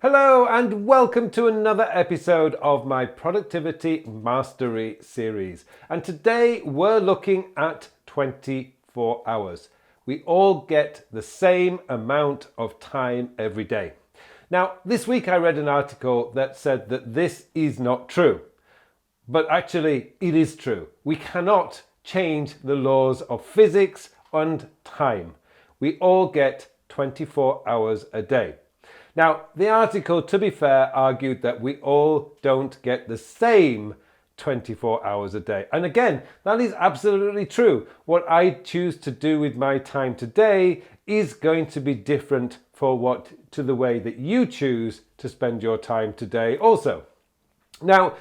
Hello and welcome to another episode of my Productivity Mastery series. And today we're looking at 24 hours. We all get the same amount of time every day. Now, this week I read an article that said that this is not true. But actually, it is true. We cannot change the laws of physics and time. We all get 24 hours a day. Now, the article, to be fair, argued that we all don't get the same 24 hours a day. And again, that is absolutely true. What I choose to do with my time today is going to be different to the way that you choose to spend your time today also. Now,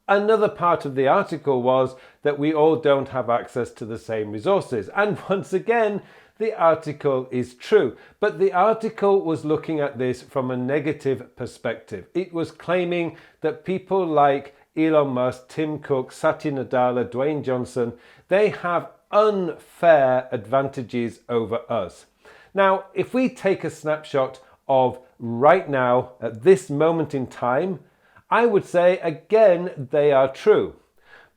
another part of the article was that we all don't have access to the same resources. And once again, the article is true, but the article was looking at this from a negative perspective. It was claiming that people like Elon Musk, Tim Cook, Satya Nadella, Dwayne Johnson, they have unfair advantages over us. Now, if we take a snapshot of right now, at this moment in time, I would say again, they are true.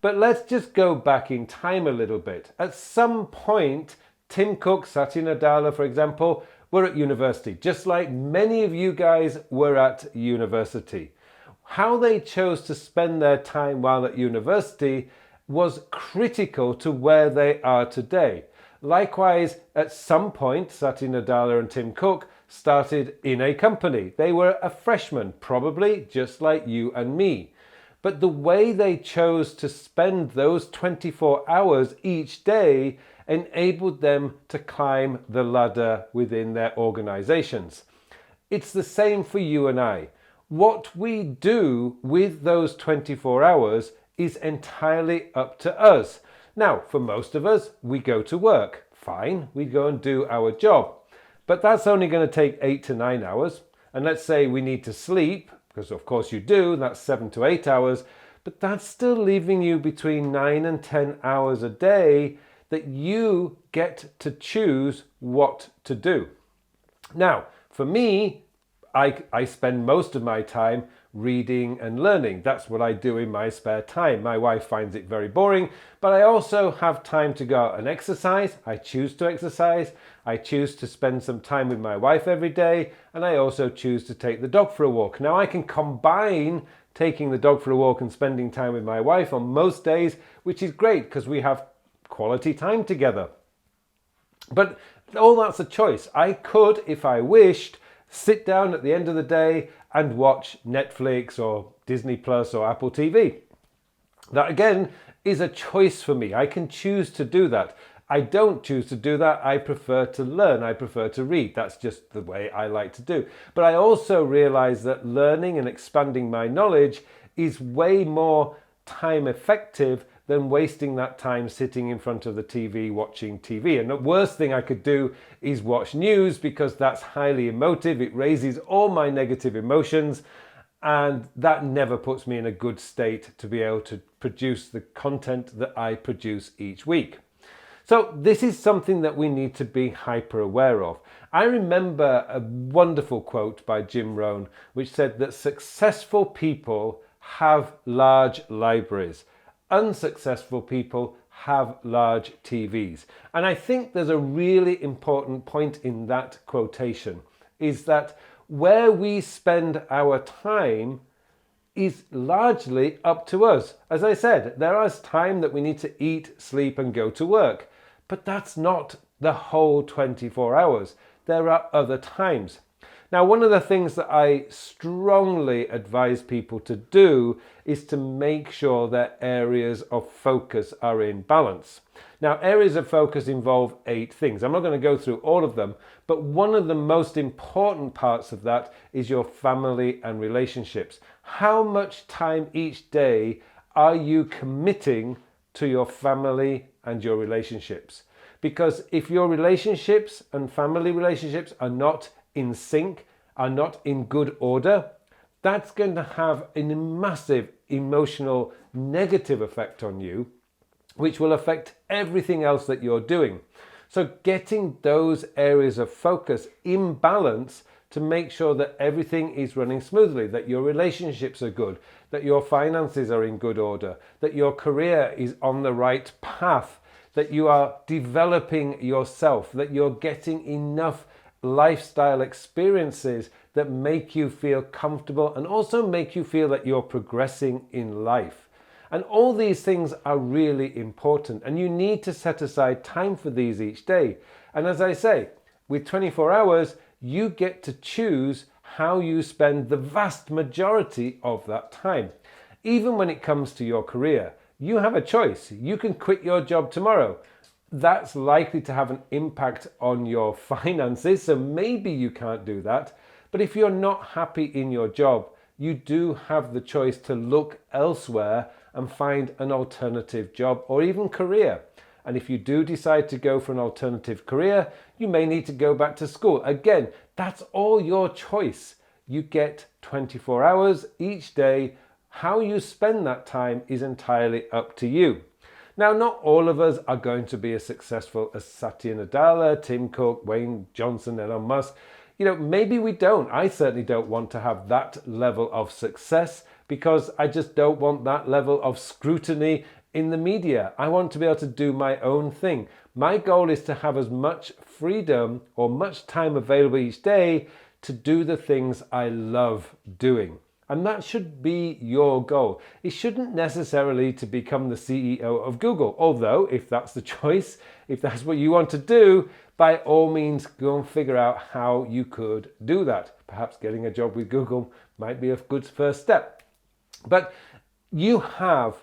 But let's just go back in time a little bit. At some point, Tim Cook, Satya Nadella, for example, were at university, just like many of you guys were at university. How they chose to spend their time while at university was critical to where they are today. Likewise, at some point, Satya Nadella and Tim Cook started in a company. They were a freshman, probably just like you and me. But the way they chose to spend those 24 hours each day enabled them to climb the ladder within their organizations. It's the same for you and I. What we do with those 24 hours is entirely up to us. Now, for most of us, we go to work. Fine, we go and do our job. But that's only going to take 8 to 9 hours. And let's say we need to sleep, because of course you do, that's 7 to 8 hours. But that's still leaving you between 9 and 10 hours a day that you get to choose what to do. Now, for me, I spend most of my time reading and learning. That's what I do in my spare time. My wife finds it very boring, but I also have time to go out and exercise. I choose to exercise. I choose to spend some time with my wife every day, and I also choose to take the dog for a walk. Now, I can combine taking the dog for a walk and spending time with my wife on most days, which is great because we have quality time together. But all that's a choice. I could, if I wished, sit down at the end of the day and watch Netflix or Disney Plus or Apple TV. That again is a choice for me. I can choose to do that. I don't choose to do that. I prefer to learn. I prefer to read. That's just the way I like to do. But I also realize that learning and expanding my knowledge is way more time effective than wasting that time sitting in front of the TV watching TV. And the worst thing I could do is watch news because that's highly emotive. It raises all my negative emotions, and that never puts me in a good state to be able to produce the content that I produce each week. So this is something that we need to be hyper aware of. I remember a wonderful quote by Jim Rohn, which said that successful people have large libraries. Unsuccessful people have large TVs. And I think there's a really important point in that quotation, is that where we spend our time is largely up to us. As I said, there is time that we need to eat, sleep, and go to work. But that's not the whole 24 hours. There are other times. Now, one of the things that I strongly advise people to do is to make sure that areas of focus are in balance. Now, areas of focus involve 8 things. I'm not going to go through all of them, but one of the most important parts of that is your family and relationships. How much time each day are you committing to your family and your relationships? Because if your relationships and family relationships are not in sync, are not in good order, that's going to have a massive emotional negative effect on you, which will affect everything else that you're doing. So getting those areas of focus in balance to make sure that everything is running smoothly, that your relationships are good, that your finances are in good order, that your career is on the right path, that you are developing yourself, that you're getting enough lifestyle experiences that make you feel comfortable and also make you feel that you're progressing in life. And all these things are really important, and you need to set aside time for these each day. And as I say, with 24 hours, you get to choose how you spend the vast majority of that time. Even when it comes to your career, you have a choice. You can quit your job tomorrow. That's likely to have an impact on your finances, so maybe you can't do that. But if you're not happy in your job, you do have the choice to look elsewhere and find an alternative job or even career. And if you do decide to go for an alternative career, you may need to go back to school. Again, that's all your choice. You get 24 hours each day. How you spend that time is entirely up to you. Now, not all of us are going to be as successful as Satya Nadella, Tim Cook, Wayne Johnson, Elon Musk. Maybe we don't. I certainly don't want to have that level of success because I just don't want that level of scrutiny in the media. I want to be able to do my own thing. My goal is to have as much freedom or much time available each day to do the things I love doing. And that should be your goal. It shouldn't necessarily to become the CEO of Google. Although, if that's the choice, if that's what you want to do, by all means, go and figure out how you could do that. Perhaps getting a job with Google might be a good first step. But you have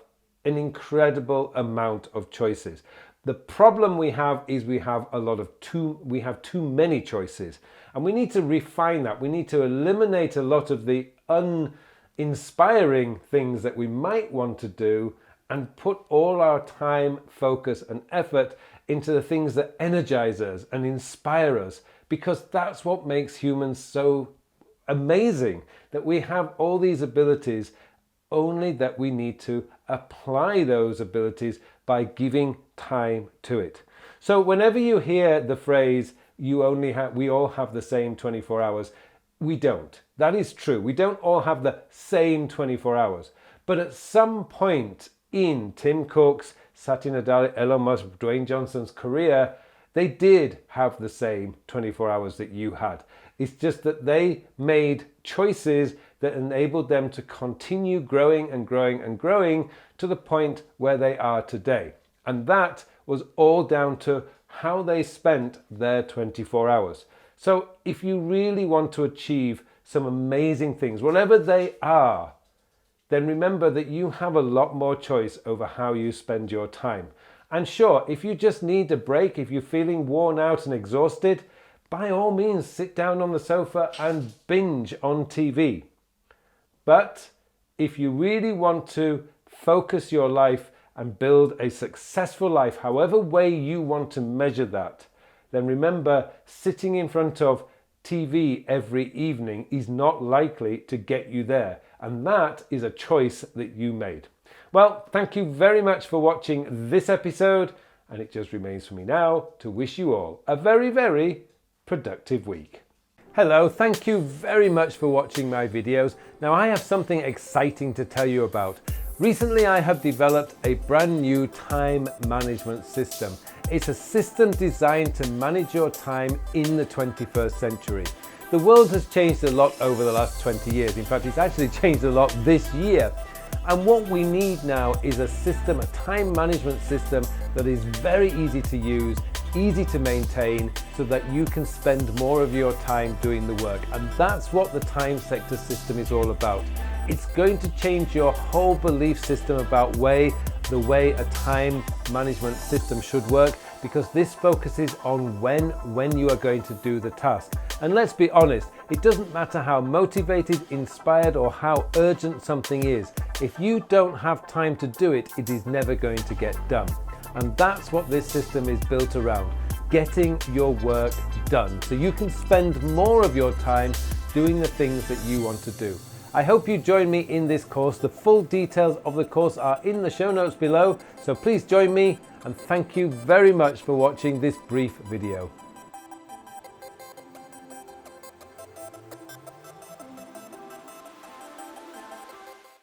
an incredible amount of choices. The problem we have is we have too many choices, and we need to refine that. We need to eliminate a lot of the uninspiring things that we might want to do and put all our time, focus and effort into the things that energize us and inspire us, because that's what makes humans so amazing, that we have all these abilities, only that we need to apply those abilities by giving time to it. So whenever you hear the phrase, we all have the same 24 hours, we don't. That is true. We don't all have the same 24 hours. But at some point in Tim Cook's, Satya Nadella, Elon Musk, Dwayne Johnson's career, they did have the same 24 hours that you had. It's just that they made choices that enabled them to continue growing and growing and growing to the point where they are today. And that was all down to how they spent their 24 hours. So if you really want to achieve some amazing things, whatever they are, then remember that you have a lot more choice over how you spend your time. And sure, if you just need a break, if you're feeling worn out and exhausted, by all means, sit down on the sofa and binge on TV. But if you really want to focus your life and build a successful life, however way you want to measure that, then remember, sitting in front of TV every evening is not likely to get you there. And that is a choice that you made. Well, thank you very much for watching this episode. And it just remains for me now to wish you all a very, very productive week. Hello, thank you very much for watching my videos. Now I have something exciting to tell you about. Recently I have developed a brand new time management system. It's a system designed to manage your time in the 21st century. The world has changed a lot over the last 20 years. In fact, it's actually changed a lot this year. And what we need now is a system, a time management system that is very easy to use, easy to maintain, so that you can spend more of your time doing the work. And that's what the time sector system is all about. It's going to change your whole belief system about the way a time management system should work, because this focuses on when you are going to do the task. And let's be honest, it doesn't matter how motivated, inspired, or how urgent something is. If you don't have time to do it, it is never going to get done. And that's what this system is built around, getting your work done, so you can spend more of your time doing the things that you want to do. I hope you join me in this course. The full details of the course are in the show notes below, so please join me, and thank you very much for watching this brief video.